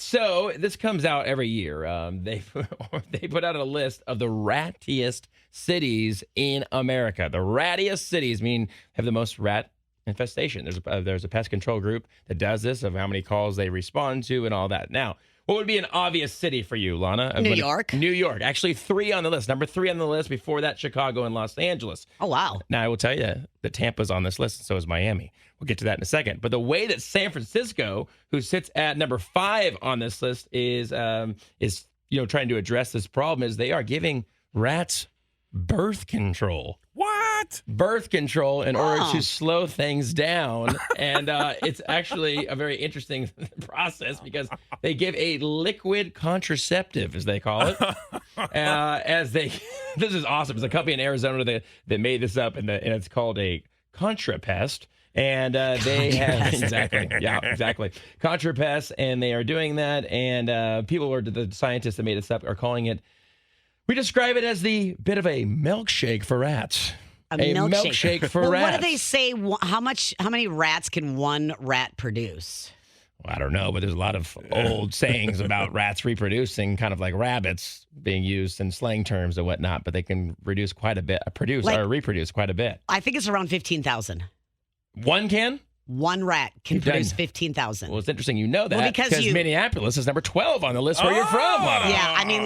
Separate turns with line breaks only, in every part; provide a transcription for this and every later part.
So this comes out every year. They put out a list of the rattiest cities in America. The rattiest cities have the most rat infestation. There's a pest control group that does this, of how many calls they respond to and all that. Now, what would be an obvious city for you, Lana?
New York.
New York. Actually, 3 on the list. Number 3 on the list. Before that, Chicago and Los Angeles.
Oh, wow.
Now, I will tell you that Tampa's on this list, and so is Miami. We'll get to that in a second. But the way that San Francisco, who sits at number 5 on this list, is trying to address this problem, is they are giving rats birth control.
What?
Birth control in order to slow things down. And it's actually a very interesting process because they give a liquid contraceptive, as they call it. This is awesome. It's a company in Arizona that made this up, and it's called a contrapest. And they have exactly contrapest, and they are doing that. And the scientists that made this up are calling it. We describe it as the bit of a milkshake for rats.
A milkshake
for rats.
What do they say? How many rats can one rat produce?
Well, I don't know, but there's a lot of old sayings about rats reproducing, kind of like rabbits being used in slang terms and whatnot. But they can reproduce quite a bit.
I think it's around 15,000.
One can?
One rat can produce 15,000.
Well, it's interesting you know that
because
Minneapolis is number 12 on the list where you're from.
Yeah, I mean,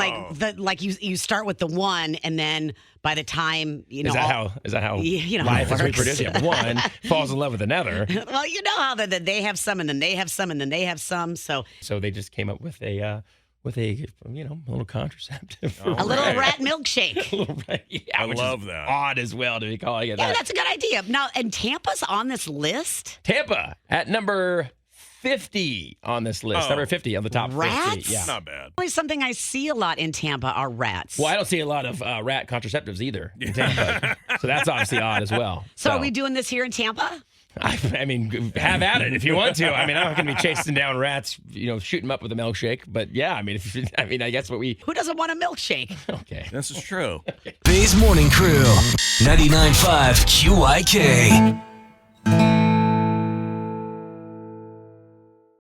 you start with the 1, and then by the time
is that how life is reproduced? Yeah, one falls in love with another.
Well, you know how they have some, and then they have some, and then they have some. So
they just came up with a little contraceptive.
A little rat milkshake.
I
love that.
Odd as well to be calling it that.
Yeah, that's a good idea. Now, and Tampa's on this list?
Tampa at number 50 on this list. Number 50 on the top 50.
Rats?
Yeah.
Not bad.
Only something I see a lot in Tampa are rats.
Well, I don't see a lot of rat contraceptives either in Tampa. So that's obviously odd as well.
So are we doing this here in Tampa?
I mean, have at it if you want to. I mean, I'm not going to be chasing down rats, shooting them up with a milkshake. But yeah, I guess what we...
Who doesn't want a milkshake?
Okay.
This is true.
Bay's Morning Crew, 99.5 QIK.